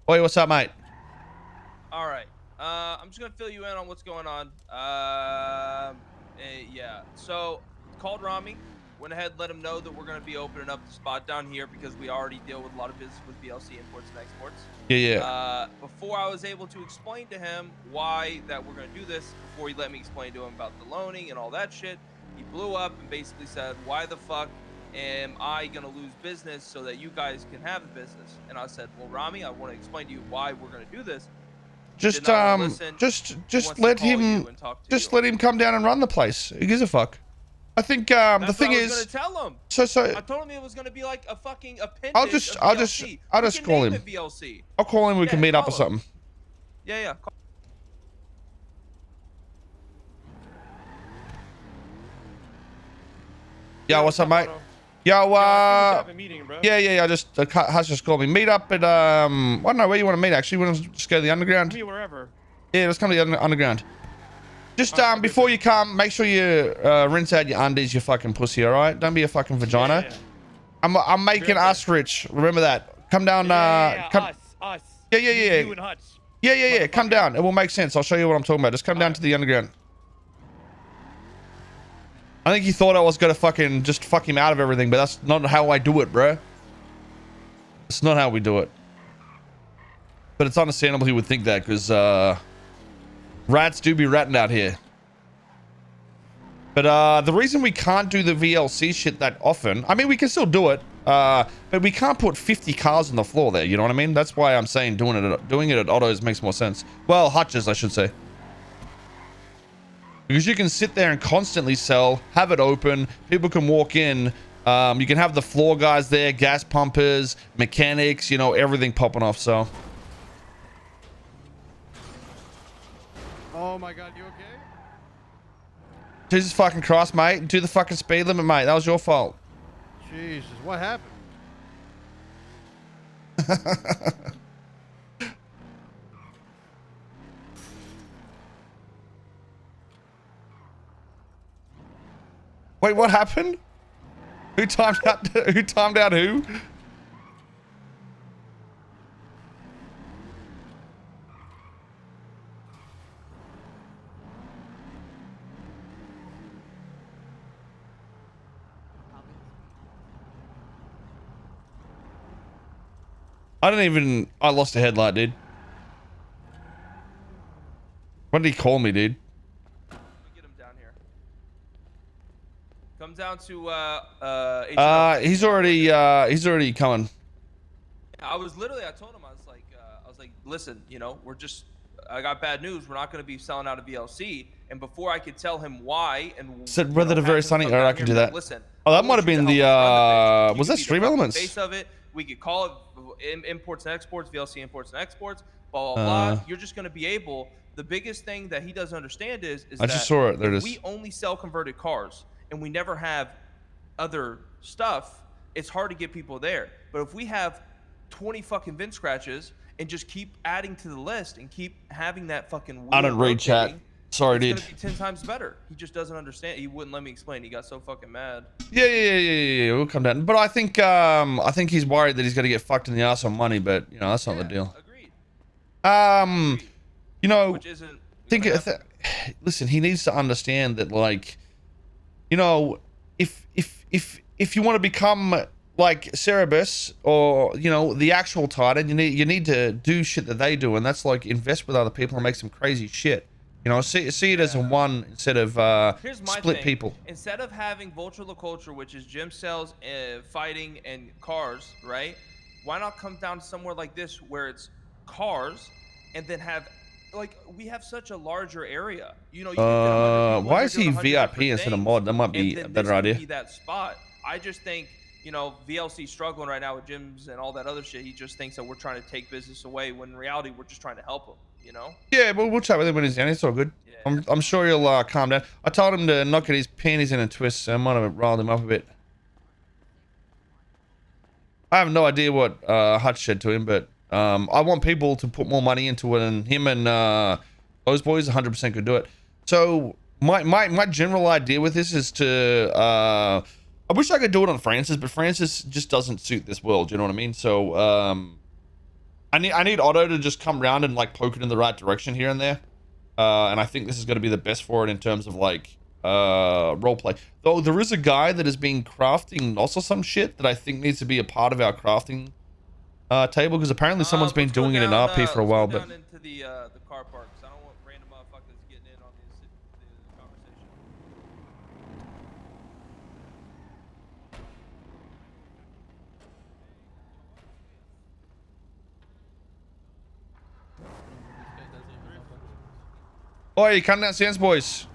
Oi, what's up, mate? All right. I'm just gonna fill you in on what's going on. Yeah. So called Ramee. Went ahead and let him know that we're gonna be opening up the spot down here because we already deal with a lot of business with VLC imports and exports. Yeah, yeah. Before I was able to explain to him why that we're gonna do this, before he let me explain to him about the loaning and all that shit, he blew up and basically said, "Why the fuck am I gonna lose business so that you guys can have the business?" And I said, "Well, Ramee, I want to explain to you why we're gonna do this." He did Just not want to listen. He just wants to let call him, you and talk to just you. let him come down and run the place. Who gives a fuck? I think the That's what thing I was gonna is, tell him. so I told him it was gonna be like a fucking I'll appendage just of I'll just VLC. I'll We just can call name him. it VLC. I'll call him. We can Yeah, meet up or call him. something. Yeah, yeah. Yo, what's up, mate? Otto? Yo, I think we have a meeting, bro. yeah. I just Hutch just called me. Meet up at I don't know where you want to meet. Actually, want to just go to the underground? Me wherever. Yeah, let's come to the underground. Just Alright, before bet. you come, make sure you rinse out your undies, you fucking pussy. All right? Don't be a fucking vagina. Yeah. I'm making Very us rich. Remember that. Come down. Come. Us. Yeah. You and Hutch. Yeah. Come Motherfucker. down. It will make sense. I'll show you what I'm talking about. Just come down Alright. to the underground. I think he thought I was gonna fucking just fuck him out of everything, but that's not how I do it, bro. It's not how we do it. But it's understandable he would think that, because rats do be ratting out here. But the reason we can't do the VLC shit that often, I mean, we can still do it, but we can't put 50 cars on the floor there, you know what I mean? That's why I'm saying doing it at Ottos makes more sense. Well, Hutches, I should say. Because you can sit there and constantly sell, have it open, people can walk in, you can have the floor guys there, gas pumpers, mechanics, you know, everything popping off, so. Oh my god, you okay? Jesus fucking Christ, mate. Do the fucking speed limit, mate. That was your fault. Jesus, what happened? Wait, what happened? Who timed out who timed out who? I lost a headlight, dude. When did he call me, dude? Let me get him down here. Come down to H&O. He's already coming. I told him, I was like, listen, you know, I got bad news. We're not going to be selling out of VLC. And before I could tell him why and Said whether to very sunny. Alright, I can do that. Listen. Oh, that might have been the was that Stream Elements? Face of it. We could call it imports and exports, VLC imports and exports, blah blah blah. You're just going to be able. The biggest thing that he doesn't understand is I just saw it. There it is. We only sell converted cars and we never have other stuff. It's hard to get people there. But if we have 20 fucking VIN scratches and just keep adding to the list and keep having that fucking I don't read chat. Sorry, dude. It's gonna be 10 times better. He just doesn't understand. He wouldn't let me explain. He got so fucking mad. Yeah. We'll come down. But I think he's worried that he's gonna get fucked in the ass on money. But you know, that's not the deal. Agreed. You know, Which isn't. Listen, he needs to understand that, like, you know, if you want to become like Cerebus or, you know, the actual Titan, you need to do shit that they do, and that's like invest with other people and make some crazy shit. You know, see it as a one instead of split people. Instead of having Vulture La Culture, which is gym sales, fighting, and cars, right? Why not come down to somewhere like this where it's cars, and then have, like, we have such a larger area. You know, you can fit 100 people why in is here he doing 100 VIP instead of things, mod? That might be and then a better this could idea. be that spot. I just think, you know, VLC struggling right now with gyms and all that other shit. He just thinks that we're trying to take business away when in reality we're just trying to help him. You know? Yeah, but we'll chat with him when he's down. It's all good. Yeah. I'm sure he'll calm down. I told him to not get his panties in a twist, so I might have riled him up a bit. I have no idea what Hutch said to him, but I want people to put more money into it, and him and those boys 100% could do it. So my general idea with this is to I wish I could do it on Francis, but Francis just doesn't suit this world, you know what I mean? So I need Otto to just come round and like poke it in the right direction here and there. And I think this is going to be the best for it in terms of like roleplay. Though there is a guy that has been crafting also some shit that I think needs to be a part of our crafting table, because apparently someone's been doing it in RP for a while. But down into the car park, 'cause I don't want random motherfuckers getting in on the conversation. Oi, cutting out sounds, boys.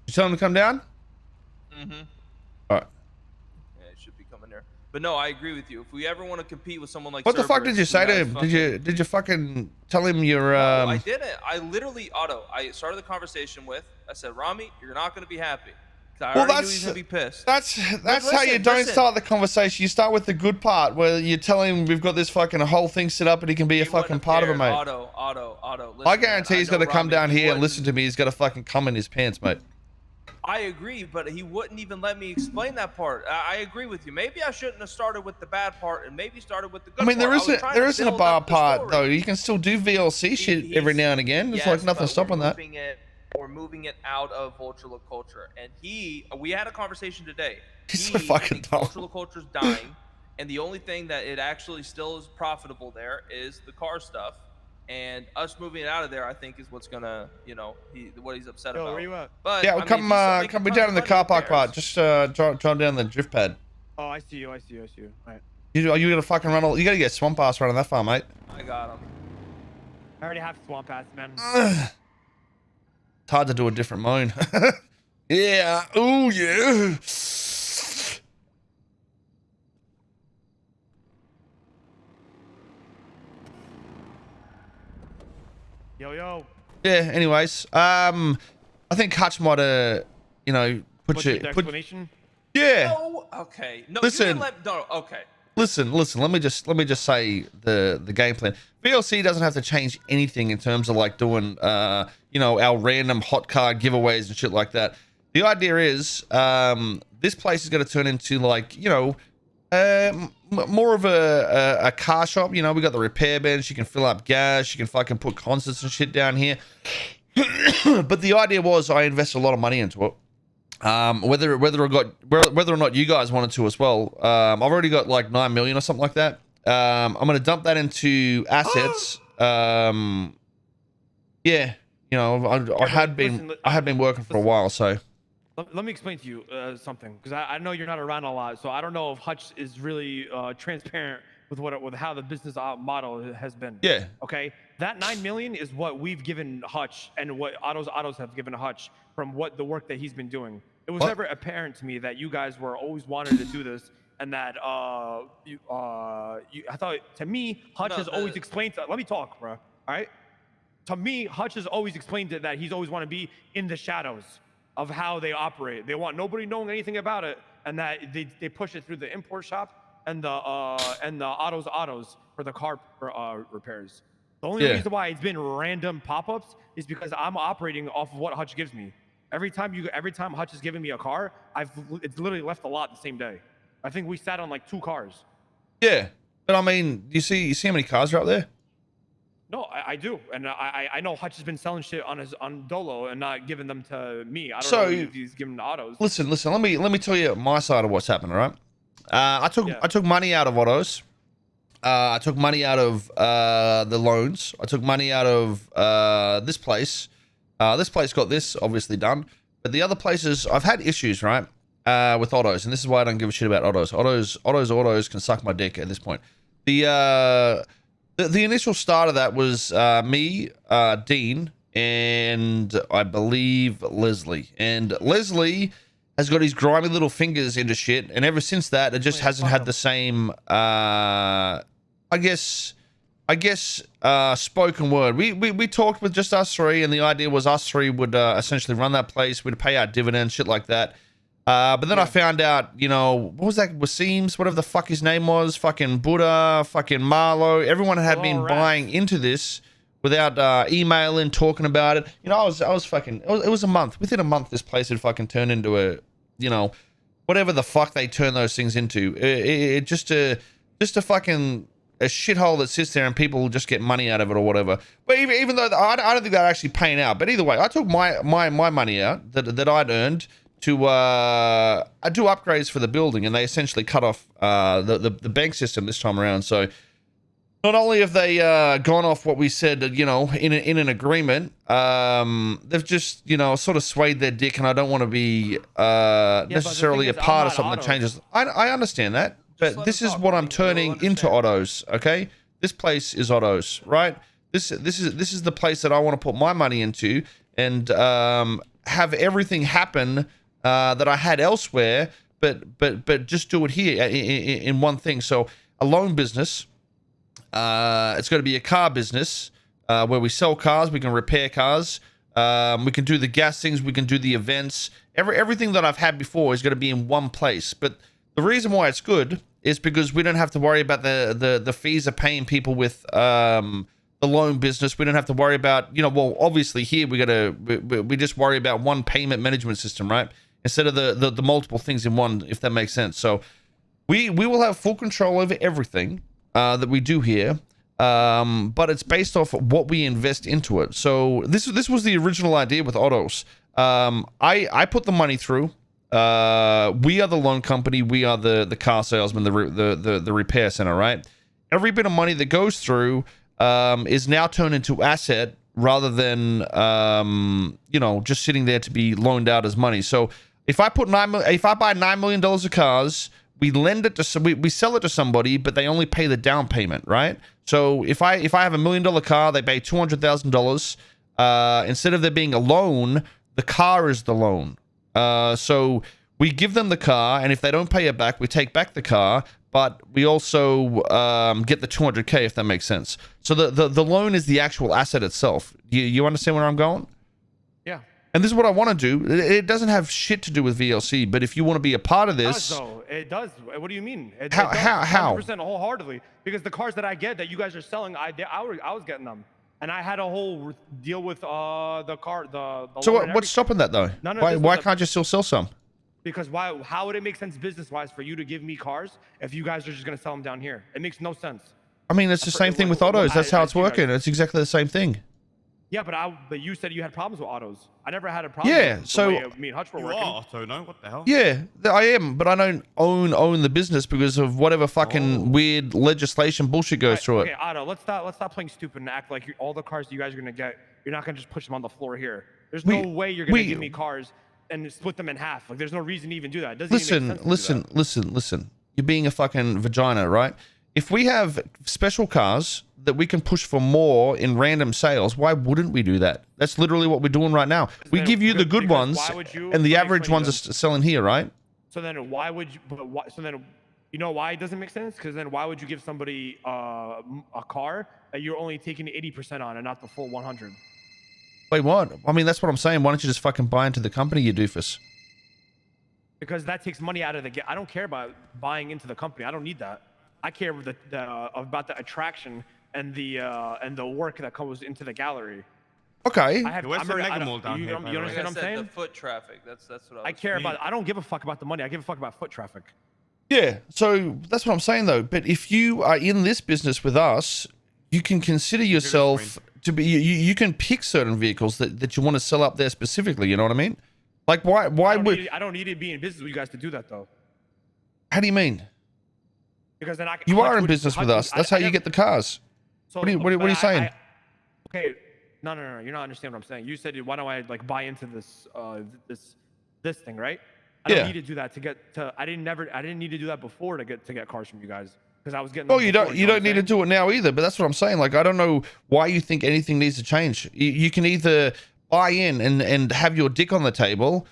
You tell him to come down? Mm-hmm. All right. Yeah, it should be coming there. But no, I agree with you. If we ever want to compete with someone like What the fuck Cerberus, did you say who to has him? fucking- Did you fucking tell him you're No, I didn't. I literally, Otto, I started the conversation with, I said, Ramee, you're not going to be happy. 'Cause I already knew he was going to be pissed. That's how you don't listen. start the conversation. You start with the good part where you tell him we've got this fucking whole thing set up and he can be a He wouldn't fucking have part of it, cared. mate. Otto, listen, I guarantee man, he's I know gonna come Ramee, down he here and wouldn't. listen to me. He's gonna fucking cum in his pants, mate. I agree, but he wouldn't even let me explain that part. I agree with you. Maybe I shouldn't have started with the bad part and maybe started with the good I mean, part. there isn't a build bar up the part story. though. You can still do VLC shit every now and again. There's like Yes, nothing but stopping that. we're moving it out of Vulture Culture. And we had a conversation today. He's so fucking thinks dumb. Vulture Culture's dying, and the only thing that it actually still is profitable there is the car stuff. And us moving it out of there, I think, is what's gonna, what he's upset Yo, about. where you at? But Yeah, I well, mean, if you start making come be tons down of in the money, car who park part. cares? Just drive down the drift pad. Oh, I see you. All right. You gonna fucking run all? You gotta get swamp ass running that far, mate. I got him. I already have swamp ass, man. It's hard to do a different moan. Yeah. Oh yeah. Yo. Yeah. Anyways, I think Hutch might have, put What's you. the Put, explanation? yeah. Oh, okay. No, Listen. You didn't let, no, okay. Listen. Let me just say the game plan. VLC doesn't have to change anything in terms of like doing our random hot card giveaways and shit like that. The idea is this place is going to turn into like more of a car shop. We got the repair bench. You can fill up gas. You can fucking put concerts and shit down here. But the idea was I invested a lot of money into it. Whether or not you guys wanted to as well. I've already got like 9 million or something like that. I'm gonna dump that into assets. Yeah, I had been working for a while, so. Let me explain to you something, because I know you're not around a lot, so I don't know if Hutch is really transparent with how the business model has been. Yeah. Okay. That 9 million is what we've given Hutch and what Ottos have given Hutch from what the work that he's been doing. It was never apparent to me that you guys were always wanting to do this, and that I thought, to me, Hutch has always explained. Let me talk, bro. All right. To me, Hutch has always explained that he's always want to be in the shadows of how they operate. They want nobody knowing anything about it, and that they push it through the import shop and the Ottos for the car repairs. The only reason why it's been random pop-ups is because I'm operating off of what Hutch gives me. Every time Hutch is giving me a car, it's literally left the lot the same day. I think we sat on like 2 cars. Yeah, but I mean, you see how many cars are out there? No, I do, and I know Hutch has been selling shit on Dolo and not giving them to me. I don't know if he's giving them to Ottos. Listen. Let me tell you my side of what's happening. All right. I took money out of Ottos. I took money out of the loans. I took money out of this place. This place got this obviously done, but the other places I've had issues, right, with Ottos, and this is why I don't give a shit about Ottos. Ottos can suck my dick at this point. The initial start of that was me, Dean, and I believe Leslie. And Leslie has got his grimy little fingers into shit, and ever since that, it just hasn't had the same, I guess, spoken word. We talked with just us three, and the idea was us three would essentially run that place. We'd pay out dividends, shit like that. But then I found out, you know, what was that? Wasim's, whatever the fuck his name was, fucking Buddha, fucking Marlo. Everyone had been buying into this without emailing, talking about it. You know, I was fucking. It was a month. Within a month, this place had fucking turned into a, you know, whatever the fuck they turn those things into. It just a fucking a shithole that sits there and people just get money out of it or whatever. But even though I don't think they're actually paying out. But either way, I took my money out that I'd earned to do upgrades for the building, and they essentially cut off the bank system this time around. So not only have they gone off what we said, you know, in an agreement, they've just, you know, sort of swayed their dick, and I don't want to be necessarily a part of something that changes. I understand that, but this is what I'm turning into Ottos. Okay, this place is Ottos, right? This is the place that I want to put my money into, and have everything happen that I had elsewhere, but just do it here in one thing. So a loan business. It's going to be a car business where we sell cars, we can repair cars, we can do the gas things, we can do the events. Everything that I've had before is going to be in one place. But the reason why it's good is because we don't have to worry about the fees of paying people with the loan business. We don't have to worry about, you know, well, obviously here we just worry about one payment management system, right? Instead of the multiple things in one, if that makes sense. So we will have full control over everything that we do here, but it's based off what we invest into it. So this was the original idea with Ottos. I put the money through. We are the loan company. We are the car salesman, the repair center, right? Every bit of money that goes through is now turned into asset rather than you know, just sitting there to be loaned out as money. So if I buy $9 million of cars, we lend it to we sell it to somebody, but they only pay the down payment, right? So if I have $1 million car, they pay $200,000. Instead of there being a loan, the car is the loan. So we give them the car, and if they don't pay it back, we take back the car, but we also get the $200K, if that makes sense. So the loan is the actual asset itself. You understand where I'm going? Yeah. And this is what I want to do. It doesn't have shit to do with VLC, but if you want to be a part of this... It does. What do you mean? How? 100% wholeheartedly. Because the cars that I get that you guys are selling, I was getting them. And I had a whole deal with the car, the So what's stopping that, though? Why can't you still sell some? Because how would it make sense business-wise for you to give me cars if you guys are just going to sell them down here? It makes no sense. I mean, it's the same thing with Ottos. That's how it's working. It's exactly the same thing. Yeah, but you said you had problems with Ottos. I never had a problem. Yeah, with so the way me and Hutch were working. Otto, no? What the hell? Yeah, I am, but I don't own the business because of whatever fucking weird legislation bullshit goes through it. Okay, Otto, let's stop playing stupid and act like all the cars you guys are gonna get, you're not gonna just push them on the floor here. There's no way you're gonna give me cars and split them in half. Like, there's no reason to even do that. It doesn't even make sense to do that. Listen. You're being a fucking vagina, right? If we have special cars that we can push for more in random sales, why wouldn't we do that? That's literally what we're doing right now. We give you the good ones, and the average ones are selling here, right? So then why would you? So then, you know why it doesn't make sense? Because then why would you give somebody a car that you're only taking 80% on and not the full 100? Wait, what? I mean, that's what I'm saying. Why don't you just fucking buy into the company, you doofus? Because that takes money out of the. I don't care about buying into the company. I don't need that. I care about the attraction and the work that comes into the gallery. Okay. You understand what I'm saying? The foot traffic. That's what I care about. I don't give a fuck about the money. I give a fuck about foot traffic. Yeah. So that's what I'm saying, though. But if you are in this business with us, you can consider yourself to be. You can pick certain vehicles that you want to sell up there specifically. You know what I mean? Like why would I don't need to be in business with you guys to do that, though. How do you mean? Because then you are in business with us. That's how you get the cars. So, what are you saying? Okay, no, you're not understanding what I'm saying. You said, why don't I like buy into this this thing, right? I don't need to do that to get to. I didn't need to do that before to get cars from you guys because I was getting. Oh, you don't need to do it now either. But that's what I'm saying. Like I don't know why you think anything needs to change. You can either buy in and have your dick on the table,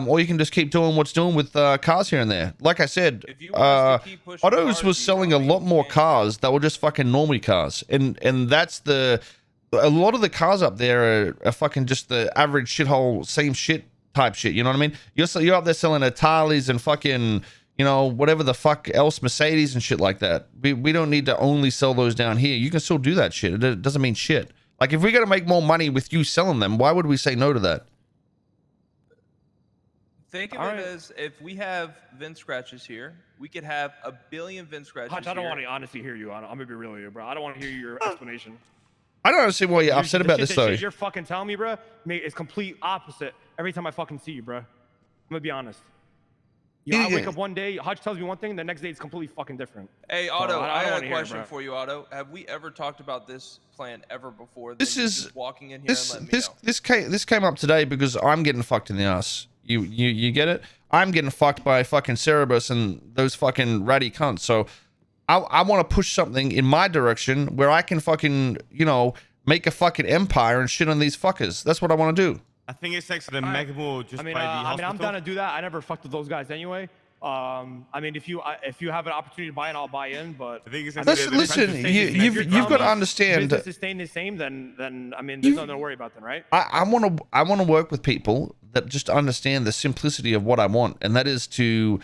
or you can just keep doing what's doing with cars here and there. Like I said, If you want us to keep pushing Ottos cars, was you selling know a me, lot more man. cars that were just fucking normie cars, and that's a lot of the cars up there are fucking just the average shithole, same shit type shit. You know what I mean? You're up there selling Italis and fucking, you know, whatever the fuck else, Mercedes and shit like that. We don't need to only sell those down here. You can still do that shit. It doesn't mean shit. Like, if we're gonna make more money with you selling them, why would we say no to that? Think of All it right. as if we have Vin scratches here, we could have a billion Vin scratches Hutch, I don't here. want to honestly hear you. I'm gonna be real with you, bro. I don't want to hear your explanation. I don't understand why you're upset The about shit- this the though. shit you're fucking telling me, bro, is complete opposite every time I fucking see you, bro. I'm gonna be honest. I wake up one day, Hutch tells me one thing, the next day it's completely fucking different. Hey, Otto, I I don't got wanna a hear it, question bro. for you, Otto. Have we ever talked about this plan ever before? This than you is just walking in here and letting me know. this came up today because I'm getting fucked in the ass. You get it? I'm getting fucked by fucking Cerebus and those fucking ratty cunts. So I want to push something in my direction where I can fucking, you know, make a fucking empire and shit on these fuckers. That's what I want to do. I think it's next to the Mega Mall just I mean, by the I mean, hospital. I'm down to do that. I never fucked with those guys anyway. I mean, if you have an opportunity to buy in, I'll buy in. But I think it's Listen, you've got to understand. business is staying the same, then I mean, there's nothing to worry about then, right? I want to work with people that just understand the simplicity of what I want, and that is to,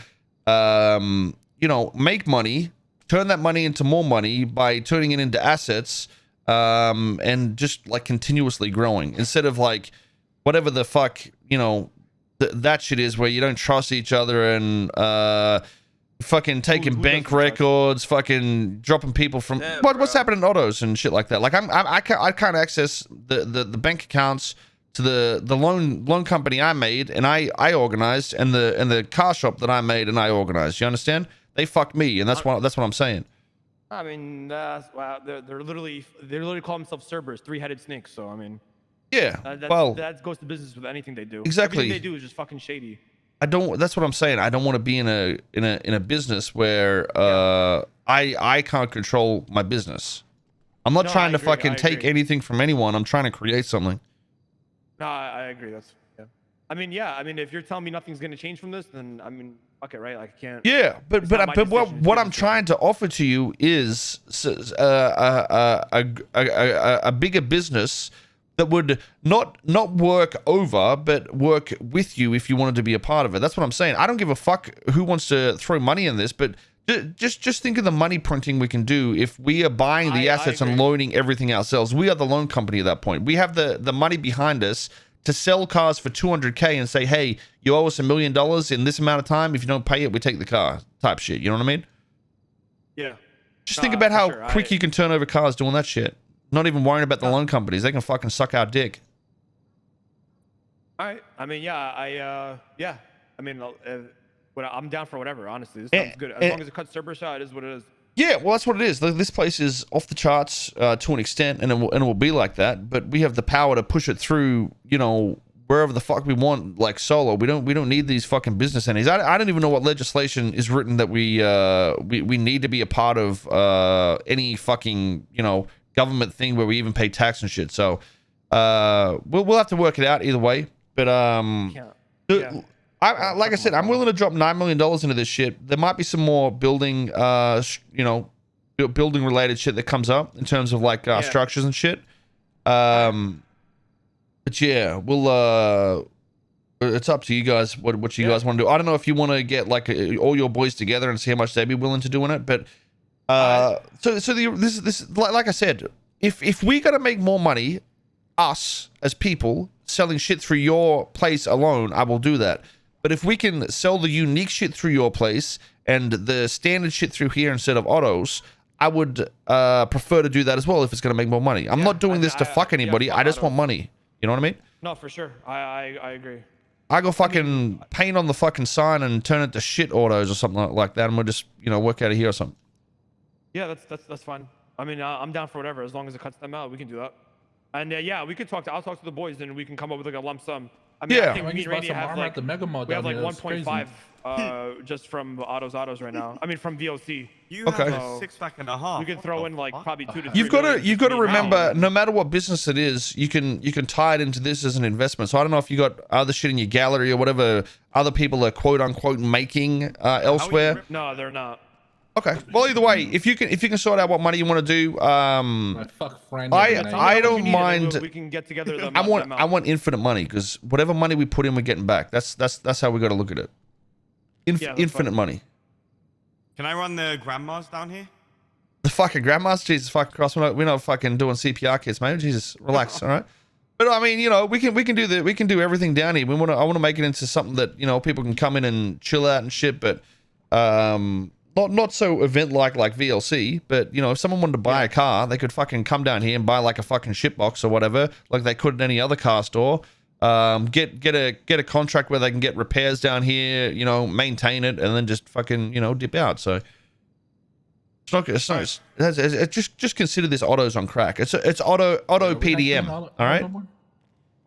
you know, make money, turn that money into more money by turning it into assets, and just like continuously growing instead of like whatever the fuck, you know, that shit is where you don't trust each other and fucking taking who bank doesn't trust? records, fucking dropping people from Yeah, what's bro. happening in Ottos and shit like that. Like I can't access the bank accounts to the loan company I made and I organized and the car shop that I made and I organized. You understand? They fucked me, and that's what I'm saying. I mean, wow, they're literally call themselves Cerberus, three-headed snakes. So I mean, Yeah. that that goes to business with anything they do. Exactly. Everything they do is just fucking shady. I don't. That's what I'm saying. I don't want to be in a business where I can't control my business. I'm not No, trying I to agree, fucking I take agree. anything from anyone. I'm trying to create something. No, I agree. That's yeah. I mean, yeah. I mean, if you're telling me nothing's gonna change from this, then I mean, fuck it, right? Like, I can't. Yeah, but It's not my what decision, it's what your I'm decision. trying to offer to you is a bigger business that would not work over, but work with you if you wanted to be a part of it. That's what I'm saying. I don't give a fuck who wants to throw money in this, but just think of the money printing we can do if we are buying the I assets and agree. loaning everything ourselves. We are the loan company at that point. We have the money behind us to sell cars for 200K and say, hey, you owe us $1 million in this amount of time. If you don't pay it, we take the car type shit. You know what I mean? Yeah. Just think about for how sure. quick you can turn over cars doing that shit. Not even worrying about the loan companies. They can fucking suck our dick. All right. I mean, yeah. I mean, I'm down for whatever. Honestly, this Eh, sounds good. As eh. long as it cuts Cerberus out, it is what it is. Yeah, well, that's what it is. This place is off the charts to an extent, and it will be like that. But we have the power to push it through, you know, wherever the fuck we want, like solo. We don't need these fucking business entities. I don't even know what legislation is written that we need to be a part of any fucking, you know, government thing where we even pay tax and shit. So we'll have to work it out either way. But Can't. Yeah. I like I said, I'm willing to drop $9 million into this shit. There might be some more building, you know, building related shit that comes up in terms of like structures and shit. But yeah, we'll. It's up to you guys. What you guys want to do? I don't know if you want to get like all your boys together and see how much they'd be willing to do in it. But this like I said, if we got to make more money, us as people selling shit through your place alone, I will do that. But if we can sell the unique shit through your place and the standard shit through here instead of Ottos, I would prefer to do that as well if it's going to make more money. I'm not doing this to fuck anybody. I just want money. You know what I mean? No, for sure. I agree. I go fucking paint on the fucking sign and turn it to shit Autos or something like that, and we'll just, you know, work out of here or something. Yeah, that's fine. I mean, I'm down for whatever as long as it cuts them out. We can do that. And yeah, we could talk. I'll talk to the boys and we can come up with like a lump sum I mean, Yeah. I think When me you and bought Randy some have armor like at the Mega Mall we have down like there, that's 1.5 just from Ottos right now. I mean, from VLC. You Okay. have So, a 6.5. We could throw in like probably 2 to 3 You've got to million just me and remember, Randy. no matter what business it is, you can tie it into this as an investment. So I don't know if you got other shit in your gallery or whatever other people are quote unquote making elsewhere. No, they're not. Okay. Well, either way, if you can sort out what money you want to do, Like, fuck friend. I- every Tell me night. how much you don't need, and then mind- we can get together the I want amount. infinite money because whatever money we put in, we're getting back. That's how we got to look at it. Yeah, that's Infinite fine. money. Can I run the grandmas down here? The fucking grandmas, Jesus fucking Christ, we're not fucking doing CPR kits, mate. Jesus, relax, all right. But I mean, you know, we can do everything down here. I want to make it into something that, you know, people can come in and chill out and shit. But not so event like VLC. But you know, if someone wanted to buy a car, they could fucking come down here and buy like a fucking shitbox or whatever, like they could at any other car store. Get a contract where they can get repairs down here, you know, maintain it, and then just fucking, you know, dip out. So just consider this Otto's on crack. It's Otto Are we not PDM. killing All no right. more?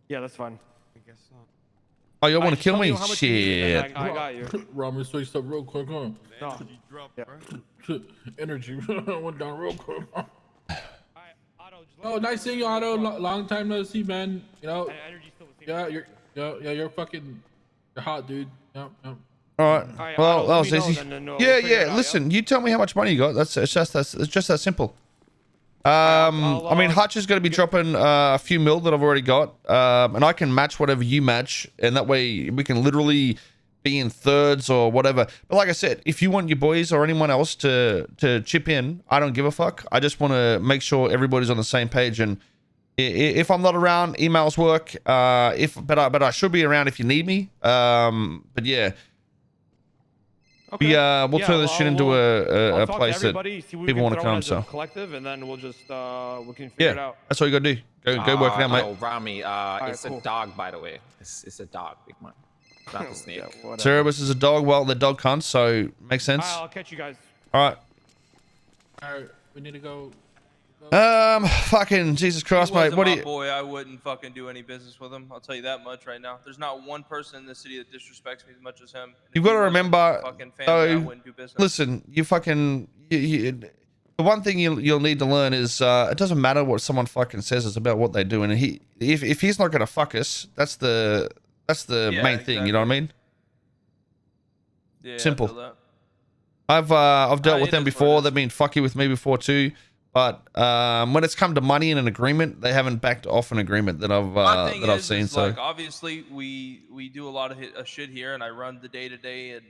Yeah, that's fine. I guess not. Oh, you want to Just kill tell me? how much you need, and Shit. I got you. Ramen, switched up real quick, huh? No. You dropped, Yeah. bro. Energy went down real quick. Alright, Otto, just let Oh, me know nice seeing you, when Otto. you're Long time no see, man. You know, Energy's still the same. you're fucking, you're hot, dude. Yep. All right. Alright, Well, Otto, that let was me know, easy. then we'll Yeah, figure it yeah. out, Listen, you tell me how much money you got. It's just that simple. I'll, I mean, Hutch is going to be dropping a few mil that I've already got, and I can match whatever you match, and that way we can literally be in thirds or whatever. But like I said, if you want your boys or anyone else to chip in, I don't give a fuck. I just want to make sure everybody's on the same page. And if I'm not around, emails work. But I should be around if you need me. But yeah. Okay. We'll turn this shit into I'll a talk place to that everybody, see what we people can want to throw in come. as a So collective, and then we'll just we can figure it yeah, out. that's all you gotta do. Go work it out, mate. No, Ramee, it's cool. a dog, by the way. It's a dog, big man. Not a snake. Yeah, whatever. Cerebus is a dog. Well, they're dog cunts, so makes sense. Alright, I'll catch you guys. All right. All right, we need to go. Fucking Jesus Christ, If he mate. wasn't What do my you? boy, I wouldn't fucking do any business with him. I'll tell you that much right now. There's not one person in this city that disrespects me as much as him. And if You've he got to wasn't remember, a fucking family, I though, wouldn't do business. listen, you fucking. The one thing you'll need to learn is it doesn't matter what someone fucking says. It's about what they do. And if he's not gonna fuck us, that's the Yeah, main thing. You know what I mean? Yeah, I simple. feel that. I've dealt with it them is what it before. is. They've been fucky with me before too. But when it's come to money and an agreement, they haven't backed off an agreement that I've seen. So like, obviously, we do a lot of shit here, and I run the day to day, and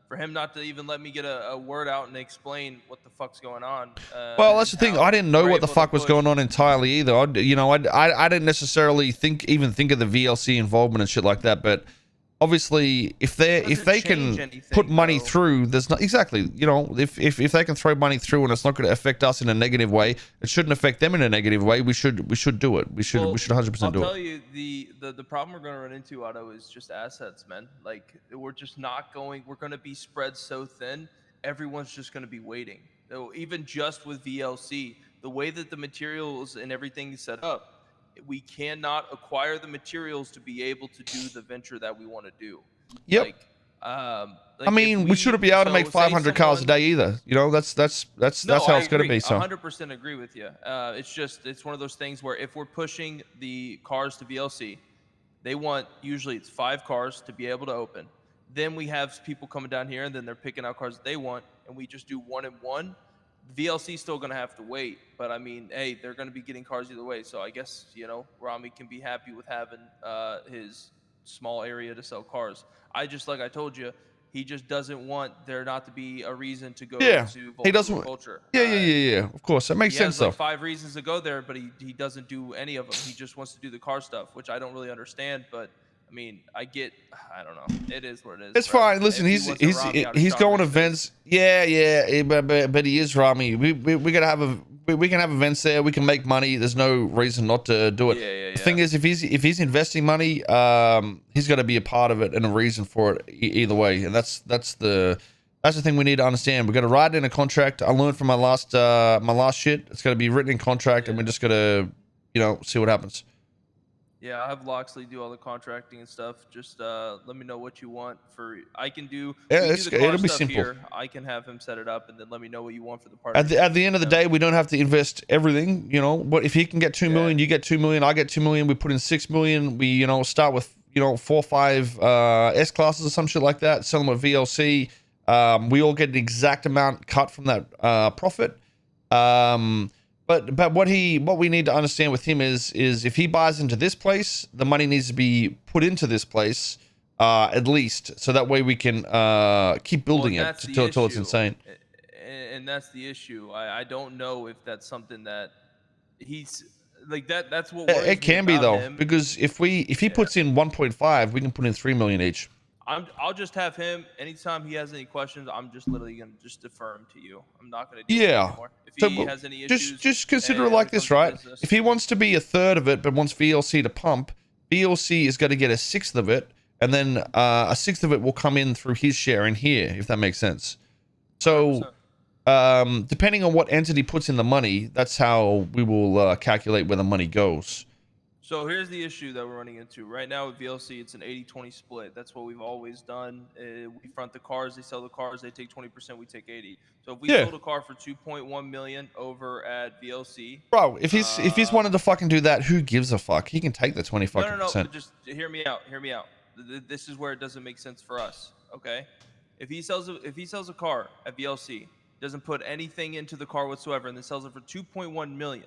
for him not to even let me get a word out and explain what the fuck's going on. well, that's the thing. I didn't know we're what the able to fuck was push. going on entirely either. I didn't necessarily think of the VLC involvement and shit like that. But obviously, if they Doesn't can change anything, put money though. through, there's not exactly, you know, if they can throw money through and it's not going to affect us in a negative way, it shouldn't affect them in a negative way. We should do it. We should 100% do I'll it. tell you, the problem we're going to run into, Otto, is just assets, man. Like, we're just not going. We're going to be spread so thin. Everyone's just going to be waiting. So even just with VLC, the way that the materials and everything is set up, we cannot acquire the materials to be able to do the venture that we want to do. Yep. Like, I mean, we shouldn't be able to make 500 cars a day either. You know, that's how it's going to be. So 100% agree with you. It's one of those things where if we're pushing the cars to VLC, they want, usually it's 5 cars to be able to open. Then we have people coming down here and then they're picking out cars that they want, and we just do 1 and 1. VLC still going to have to wait, but I mean, hey, they're going to be getting cars either way. So I guess, you know, Ramee can be happy with having his small area to sell cars. Like I told you, he just doesn't want there not to be a reason to go yeah, to he doesn't. Vulture. Yeah. Of course, that makes He sense has like though. 5 reasons to go there, but he doesn't do any of them. He just wants to do the car stuff, which I don't really understand. But I mean, I don't know. It is what it is. It's bro. fine. Listen, If he he's wasn't Ramee, I'd he's have going shot him in the events. Yeah, but he is Ramee. We gotta have we can have events there. We can make money. There's no reason not to do it. Yeah. The thing is, if he's investing money, he's got to be a part of it and a reason for it either way. And that's the thing we need to understand. We're gonna write in a contract. I learned from my last shit. It's gonna be written in contract, and we're just gonna see what happens. Yeah, I have Loxley do all the contracting and stuff. Just let me know what you want for. I can do. Yeah, We can do the car it'll be stuff simple. here. I can have him set it up, and then let me know what you want for the part. At the end of the day, we don't have to invest everything. You know, but if he can get 2 million, you get 2 million. I get 2 million. We put in 6 million. We start with 4 or 5 S classes or some shit like that. Sell them at VLC. We all get an exact amount cut from that profit. But what we need to understand with him is if he buys into this place, the money needs to be put into this place at least, so that way we can keep building it till it's insane. And that's the issue. I don't know if that's something that he's like that. That's what worries It can me be about though, him. because if he puts in 1.5, we can put in 3 million each. I'll just have him. Anytime he has any questions, I'm just literally gonna just defer him to you. I'm not gonna deal with him anymore. If he has any issues, just consider it when like it this, comes to right? business, If he wants to be a third of it, but wants VLC to pump, VLC is going to get a sixth of it, and then a sixth of it will come in through his share in here, if that makes sense. So, 100%. depending on what entity puts in the money, that's how we will calculate where the money goes. So here's the issue that we're running into right now with VLC. It's an 80-20 split. That's what we've always done. We front the cars, they sell the cars, they take 20%, we take 80. So if we sold a car for 2.1 million over at VLC, bro, if he's wanted to fucking do that, who gives a fuck? He can take the 20 fucking no. percent. Just hear me out. Hear me out. This is where it doesn't make sense for us. Okay, if he sells a car at VLC, doesn't put anything into the car whatsoever, and then sells it for 2.1 million.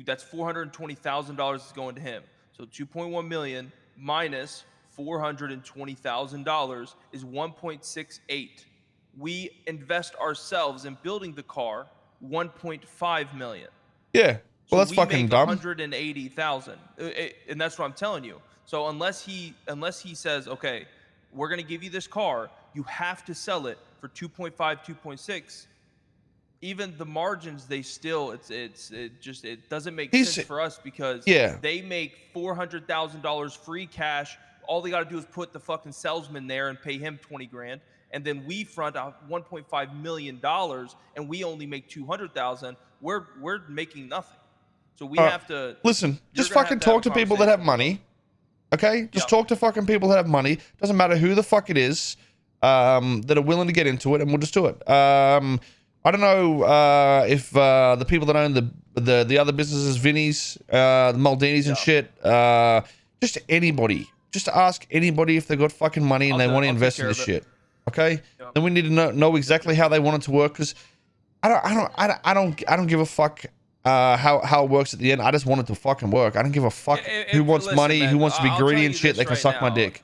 That's $420,000 is going to him. So 2.1 million minus $420,000 is 1.68. We invest ourselves in building the car 1.5 million. Yeah. Well, that's we fucking make dumb. 180,000, and that's what I'm telling you. So unless he says, okay, we're gonna give you this car, you have to sell it for 2.5, 2.6. Even the margins, they still it doesn't make sense for us because they make $400,000 free cash. All they got to do is put the fucking salesman there and pay him 20 grand, and then we front out $1.5 million, and we only make 200,000. We're making nothing. So we have to listen. Just fucking talk to people that have money. Okay, just talk to fucking people that have money. Doesn't matter who the fuck it is, that are willing to get into it, and we'll just do it. I don't know if the people that own the other businesses, Vinny's, the Maldinis and shit, just anybody. Just ask anybody if they've got fucking money and they want to invest in this shit. Okay? Then we need to know exactly how they want it to work, because I don't give a fuck how it works at the end. I just want it to fucking work. I don't give a fuck who wants money, who wants to be greedy and shit. They can suck my dick.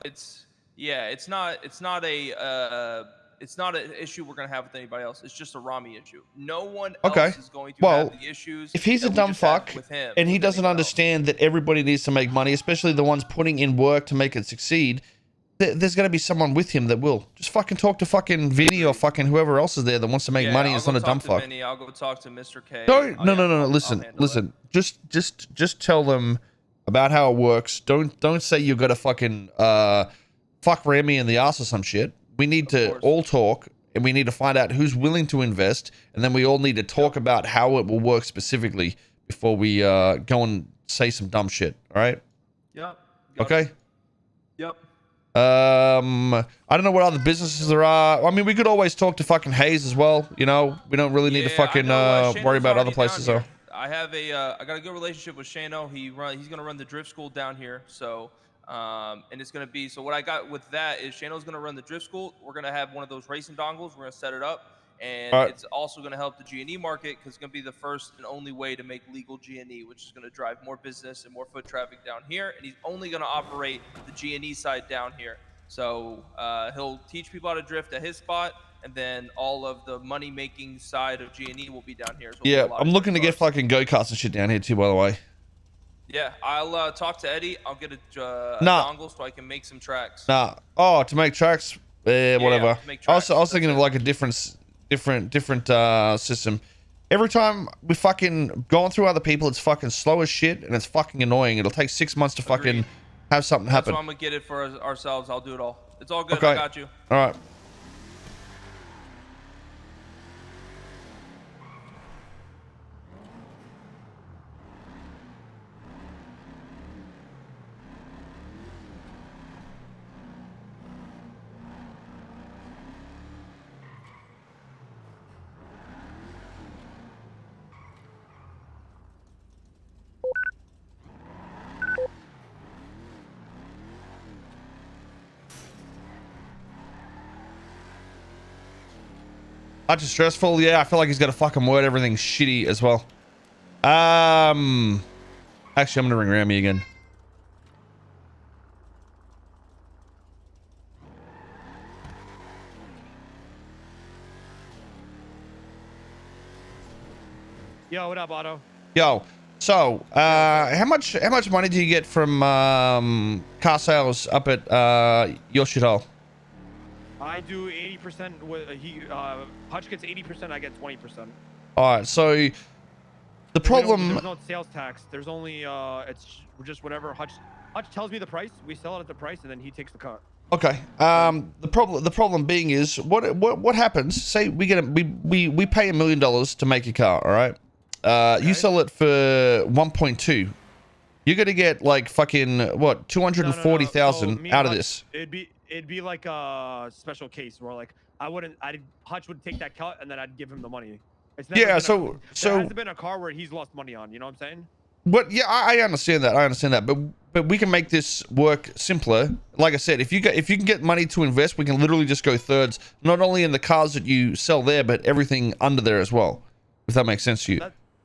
It's not an issue we're gonna have with anybody else. It's just a Ramee issue. No one else is going to have the issues. If he's a dumb fuck and he doesn't understand that everybody needs to make money, especially the ones putting in work to make it succeed, there's gonna be someone with him that will. Just fucking talk to fucking Vinny or fucking whoever else is there that wants to make money. It's not a dumb fuck. Vinny, I'll go talk to Mr. K. No. Listen. Just tell them about how it works. Don't say you got to fucking fuck Ramee in the ass or some shit. We need to all talk, and we need to find out who's willing to invest, and then we all need to talk about how it will work specifically before we go and say some dumb shit. All right? Yep. Okay. Yep. I don't know what other businesses there are. I mean, we could always talk to fucking Hayes as well. You know, we don't really need to fucking worry about other places though. I have I got a good relationship with Shano. He's gonna run the drift school down here. So, and it's gonna be, so what I got with that is Shano's gonna run the drift school. We're gonna have one of those racing dongles. We're gonna set it up. And it's also going to help the G&E market, because it's going to be the first and only way to make legal G&E, which is going to drive more business and more foot traffic down here. And he's only going to operate the G&E side down here. So he'll teach people how to drift at his spot, and then all of the money-making side of G&E will be down here. So I'm looking to get fucking go-karts and shit down here too, by the way. Yeah, I'll talk to Eddie. I'll get a dongle so I can make some tracks. Oh, to make tracks? Whatever. I was thinking of like a different system. Every time we fucking gone through other people, it's fucking slow as shit, and it's fucking annoying. It'll take 6 months to fucking have something happen. So I'm gonna get it for ourselves. I'll do it all. It's all good. I got you. All right. Hutch is stressful. Yeah, I feel like he's got to fucking word everything shitty as well. Actually, I'm gonna ring Ramee again. Yo, what up, Otto? Yo, so how much money do you get from car sales up at your shithole? I do 80%. With Hutch gets 80%. I get 20%. All right, so the problem. There's no sales tax. There's only it's just whatever Hutch tells me the price. We sell it at the price, and then he takes the cut. Okay. The problem being is what happens? Say we get we pay $1 million to make a car. All right. You sell it for 1.2. You're gonna get like fucking what 240,000 So out of Hutch, this. It'd be like a special case where like Hutch would take that cut and then I'd give him the money. It's never Yeah. there So hasn't been a car where he's lost money on. You know what I'm saying? But yeah, I understand that. I understand that. But we can make this work simpler. Like I said, if you can get money to invest, we can literally just go thirds, not only in the cars that you sell there, but everything under there as well. If that makes sense to you.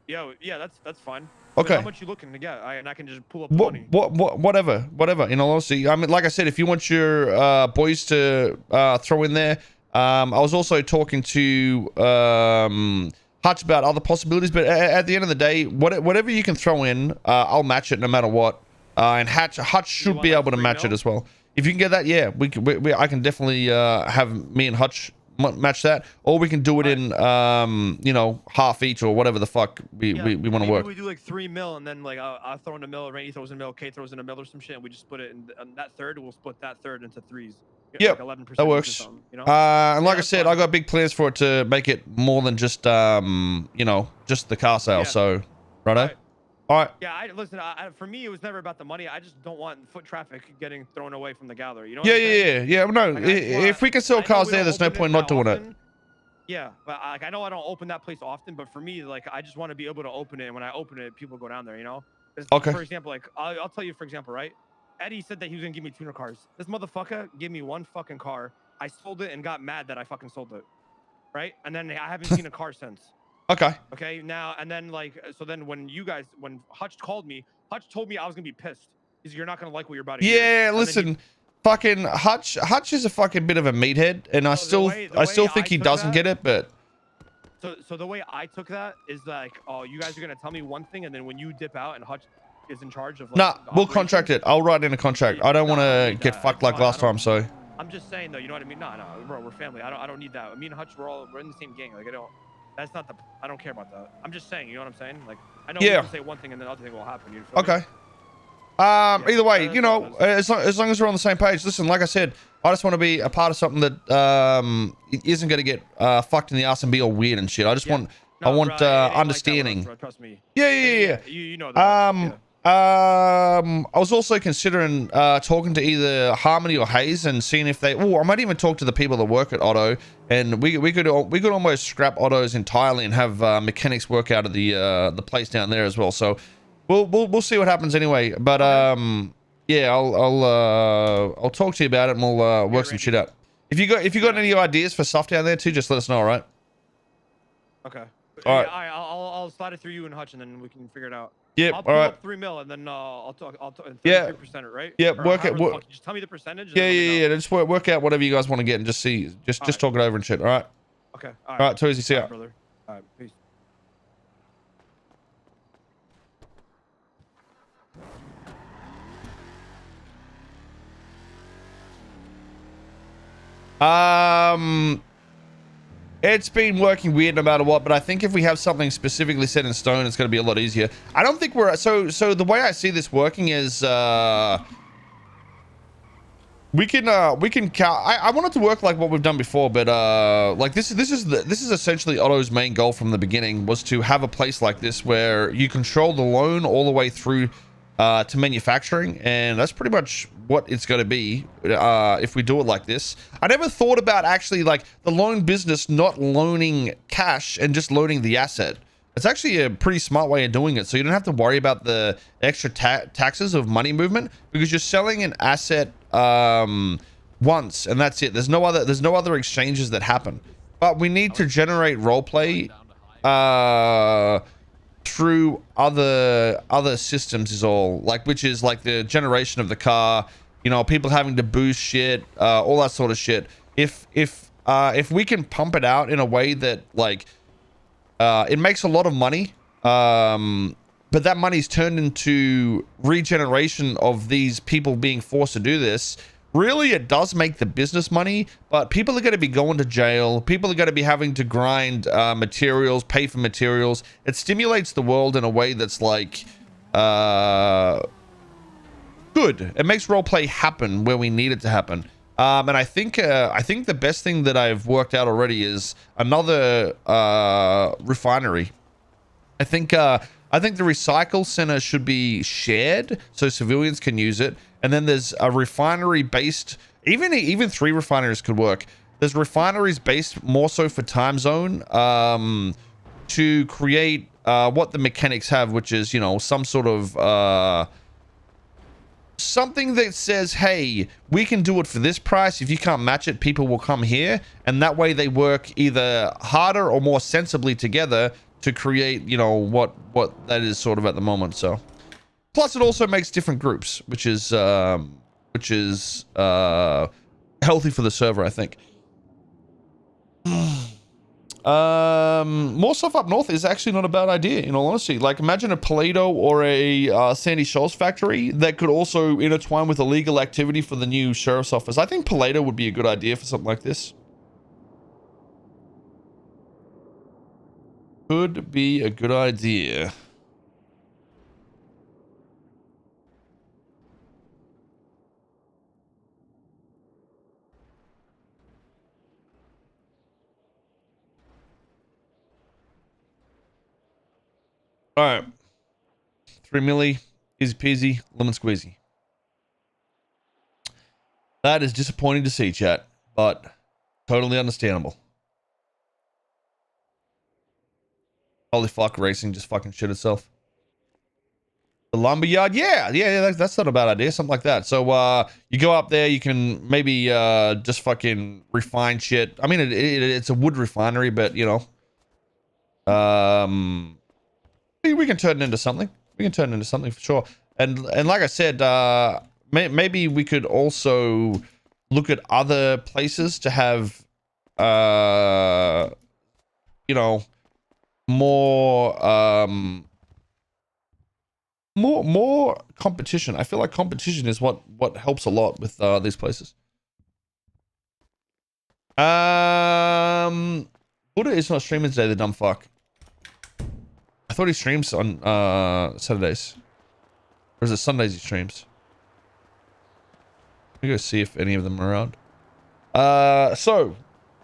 Yeah, that's fine. Okay. How much you looking to get? And I can just pull up the money. Whatever. In all honesty, I mean, like I said, if you want your boys to throw in there, I was also talking to Hutch about other possibilities, but at the end of the day, whatever you can throw in, I'll match it no matter what. And Hutch should be able to match it as well. If you can get that, yeah, I can definitely have me and Hutch match that, or we can do it in you know, half each or whatever the fuck we want to work. We do like 3 mil, and then like I'll throw in a mil, Rainey throws in a mil, Kate throws in a mil or some shit, and we just split it in that third. We'll split that third into threes. Yep, like 11% that works. You know? And like I said, I got big plans for it to make it more than just you know, just the car sale. So, righto. All right. Yeah, listen. For me, it was never about the money. I just don't want foot traffic getting thrown away from the gallery. You know? Yeah. No, Like, if we can sell cars there, there's no point not doing it. Yeah, but like I know I don't open that place often, but for me, like I just want to be able to open it, and when I open it, people go down there. You know? Okay. For example, like I'll tell you, for example, right? Eddie said that he was gonna give me tuner cars. This motherfucker gave me one fucking car. I sold it and got mad that I fucking sold it, right? And then I haven't seen a car since. Okay, now and then like so then when Hutch called me, Hutch told me I was gonna be pissed. He's you're not gonna like what you're about to hear. Yeah, listen, fucking Hutch is a fucking bit of a meathead, and I still think he doesn't get it, but. So the way I took that is like, oh, you guys are gonna tell me one thing, and then when you dip out and Hutch is in charge of like, nah, we'll contract it. I'll write in a contract. I don't want to get fucked like last time, so. I'm just saying though, you know what I mean? No, bro, we're family. I don't need that. Me and Hutch, we're in the same gang. Like I don't care about that. I'm just saying, you know what I'm saying? Like I know you can say one thing and then the other thing will happen. You feel me? Either way, you know, as long as we're on the same page. Listen, like I said, I just want to be a part of something that isn't going to get fucked in the ass and be all weird and shit. I just want understanding. Like that, bro, trust me. Yeah. You know that. I was also considering talking to either Harmony or Hayes and seeing if they. Oh, I might even talk to the people that work at Otto, and we could almost scrap Otto's entirely and have mechanics work out of the place down there as well. So we'll see what happens anyway. But yeah, I'll talk to you about it and we'll work some shit out. If you got any ideas for stuff down there too, just let us know. All right. Okay. All right. I'll slide it through you and Hutch, and then we can figure it out. Yep. I'll pull all right. up 3 mil, and then I'll talk. 33%, right? Yeah. Or Work it. Just tell me the percentage. Yeah. Just work out whatever you guys want to get and just see. Just talk it over and shit. All right. Okay. All right. Too easy. See ya. Brother. All right. Peace. It's been working weird no matter what, but I think if we have something specifically set in stone, it's going to be a lot easier. I don't think we're so the way I see this working is we can I want it to work like what we've done before, but like this is essentially Otto's main goal from the beginning, was to have a place like this where you control the loan all the way through to manufacturing, and that's pretty much what it's going to be if we do it like this. I never thought about actually like the loan business not loaning cash and just loaning the asset. It's actually a pretty smart way of doing it, so you don't have to worry about the extra taxes of money movement, because you're selling an asset once and that's it. There's no other exchanges that happen. but we need to generate roleplay through other systems is all, like, which is like the generation of the car, you know, people having to boost shit, all that sort of shit. If we can pump it out in a way that, like, it makes a lot of money, but that money's turned into regeneration of these people being forced to do this. Really, it does make the business money, but people are going to be going to jail. People are going to be having to grind materials, pay for materials. It stimulates the world in a way that's like good. It makes roleplay happen where we need it to happen. And I think the best thing that I've worked out already is another refinery. I think the recycle center should be shared so civilians can use it. And then there's a refinery based, even 3 refineries could work. There's refineries based more so for time zone, to create what the mechanics have, which is, you know, some sort of something that says, hey, we can do it for this price. If you can't match it, people will come here, and that way they work either harder or more sensibly together to create, you know, what that is sort of at the moment. So plus it also makes different groups, which is healthy for the server, I think. More stuff up north is actually not a bad idea, in all honesty. Like, imagine a Paleto or a Sandy Shores factory that could also intertwine with illegal activity for the new sheriff's office. I think Paleto would be a good idea for something like this. Could be a good idea. All right. 3 milli, easy peasy, lemon squeezy. That is disappointing to see, chat, but totally understandable. Holy fuck, racing just fucking shit itself. The lumberyard, yeah, that's not a bad idea, something like that. So you go up there, you can maybe just fucking refine shit. I mean, it's a wood refinery, but you know, we can turn it into something. We can turn it into something for sure. And like I said, maybe we could also look at other places to have, you know, more competition. I feel like competition is what helps a lot with these places. Buddha is not streaming today, the dumb fuck. I thought he streams on Saturdays. Or is it Sundays he streams? Let me go see if any of them are around. So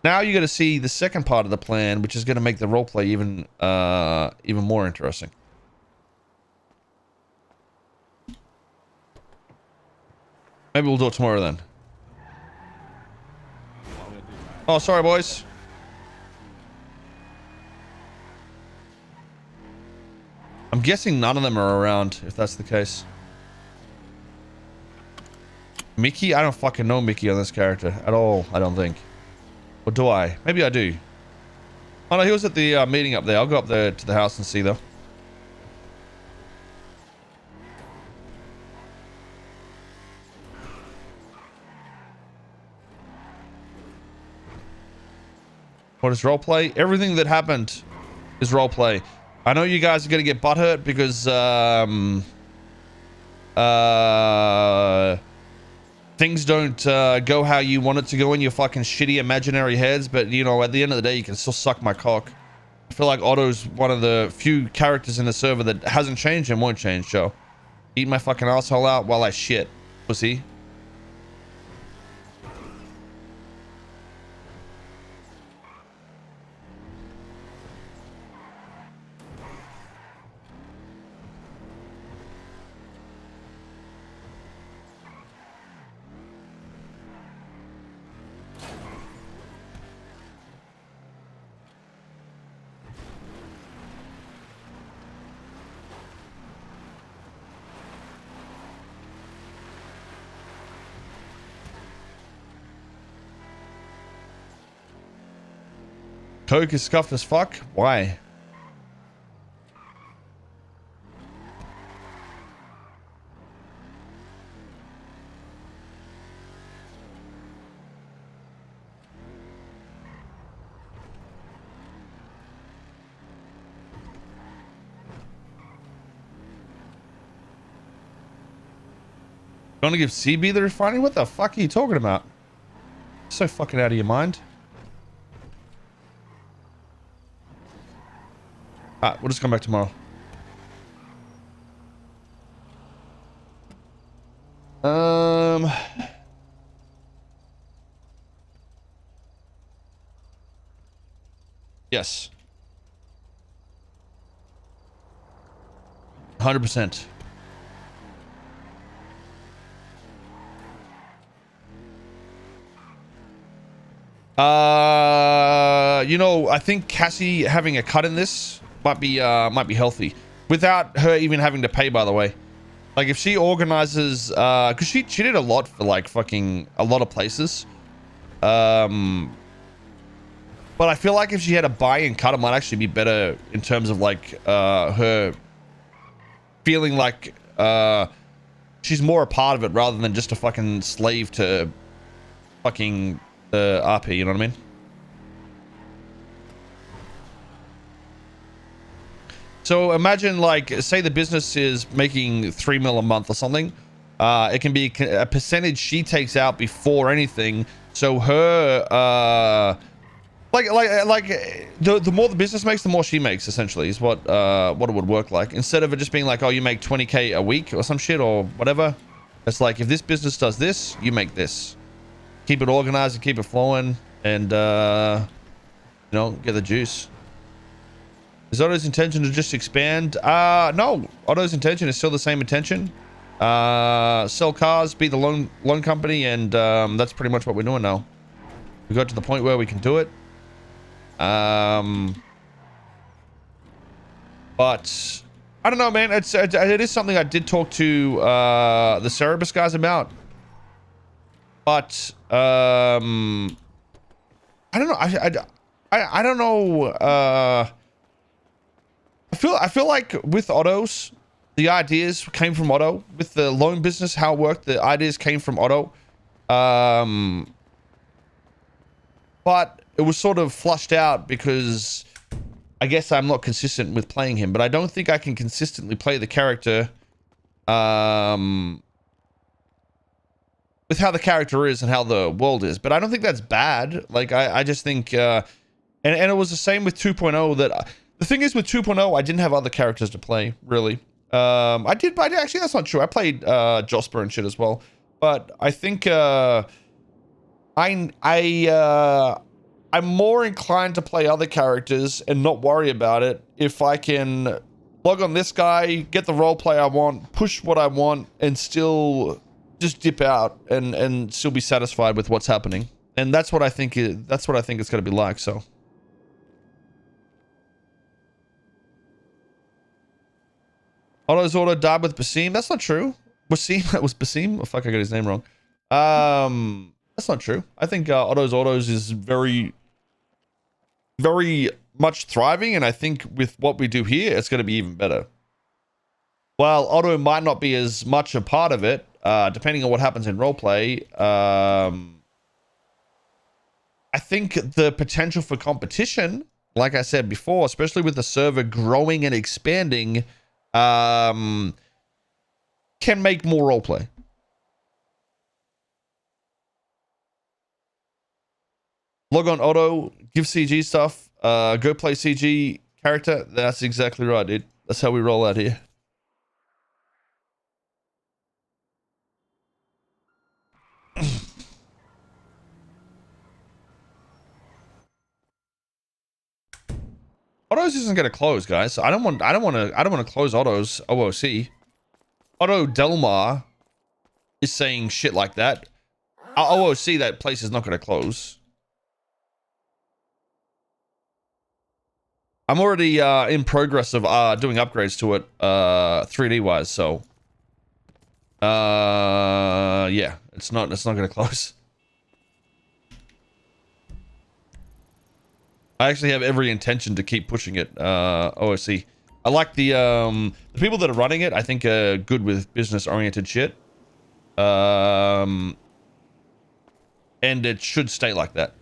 now you're gonna see the second part of the plan, which is gonna make the roleplay even more interesting. Maybe we'll do it tomorrow then. Oh, sorry, boys. I'm guessing none of them are around, if that's the case. Mickey? I don't fucking know Mickey on this character at all, I don't think. Or do I? Maybe I do. Oh no, he was at the meeting up there. I'll go up there to the house and see though. What is roleplay? Everything that happened is roleplay. I know you guys are gonna get butthurt because things don't go how you want it to go in your fucking shitty imaginary heads, but you know, at the end of the day, you can still suck my cock. I feel like Otto's one of the few characters in the server that hasn't changed and won't change, so eat my fucking asshole out while I shit, pussy. Coke is scuffed as fuck. Why? You want to give CB the refining? What the fuck are you talking about? So fucking out of your mind. Alright, we'll just come back tomorrow. Yes. 100%. You know, I think Cassie having a cut in this might be healthy without her even having to pay, by the way. Like if she organizes, cause she did a lot for like fucking a lot of places. But I feel like if she had a buy and cut, it might actually be better in terms of like, her feeling like, she's more a part of it rather than just a fucking slave to fucking the RP, you know what I mean? So imagine like, say the business is making 3 mil a month or something. It can be a percentage she takes out before anything. So her, the more the business makes, the more she makes, essentially, is what it would work like. Instead of it just being like, oh, you make 20K a week or some shit or whatever. It's like, if this business does this, you make this. Keep it organized and keep it flowing and, you know, get the juice. Is Otto's intention to just expand? No. Otto's intention is still the same intention. Sell cars, be the loan company, and that's pretty much what we're doing now. We got to the point where we can do it. But I don't know, man. It is something I did talk to the Cerebus guys about. But I don't know. I don't know. I feel like with Ottos, the ideas came from Otto. With the loan business, how it worked, the ideas came from Otto. But it was sort of flushed out because I guess I'm not consistent with playing him. But I don't think I can consistently play the character with how the character is and how the world is. But I don't think that's bad. Like, I just think... and it was the same with 2.0 that... The thing is, with 2.0, I didn't have other characters to play, really. I did, but actually, that's not true. I played Josper and shit as well. But I think I'm more inclined to play other characters and not worry about it if I can log on this guy, get the roleplay I want, push what I want, and still just dip out and still be satisfied with what's happening. And that's what I think it's going to be like. So. Otto's auto died with Basim. That's not true. Basim? That was Basim? Oh, fuck, I got his name wrong. That's not true. I think Otto's autos is very, very much thriving. And I think with what we do here, it's going to be even better. While Otto might not be as much a part of it, depending on what happens in roleplay, I think the potential for competition, like I said before, especially with the server growing and expanding, can make more roleplay. Log on Otto, give CG stuff, go play CG character. That's exactly right, dude. That's how we roll out here. Otto's isn't going to close, guys. I don't want to close Otto's OOC. Otto Delmar is saying shit like that. OOC, that place is not going to close. I'm already in progress of doing upgrades to it 3D wise, so yeah, it's not going to close. I actually have every intention to keep pushing it. OSC. I like the people that are running it. I think are good with business oriented shit. And it should stay like that.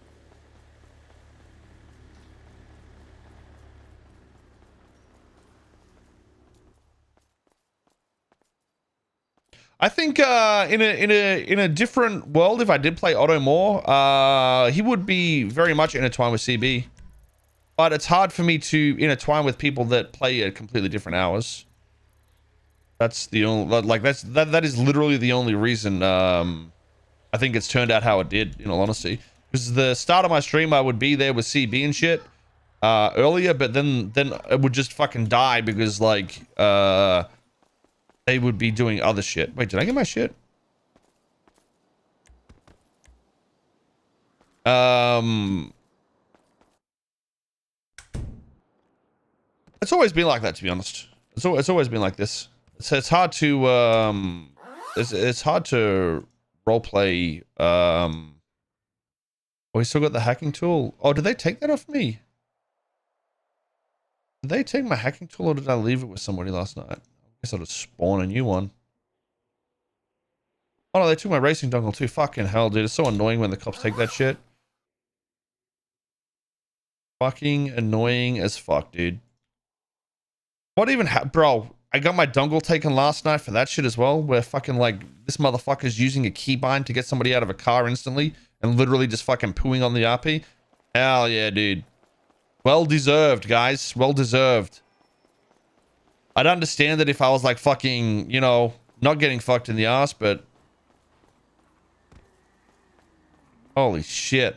I think in a different world, if I did play Otto more, he would be very much intertwined with CB. But it's hard for me to intertwine with people that play at completely different hours. That's the only that is literally the only reason I think it's turned out how it did, in all honesty. Because the start of my stream I would be there with CB and shit earlier, but then it would just fucking die because like they would be doing other shit. Wait, did I get my shit? It's always been like that, to be honest. It's always been like this. It's hard to it's hard to roleplay. Oh, we still got the hacking tool. Oh, did they take that off me? Did they take my hacking tool, or did I leave it with somebody last night? I guess I'll just spawn a new one. Oh no, they took my racing dongle too. Fucking hell, dude. It's so annoying when the cops take that shit. Fucking annoying as fuck, dude. What even bro, I got my dongle taken last night for that shit as well, where fucking like this motherfucker's using a keybind to get somebody out of a car instantly and literally just fucking pooing on the RP. Hell yeah, dude. Well deserved, guys. Well deserved. I'd understand that if I was like fucking, you know, not getting fucked in the ass, but holy shit.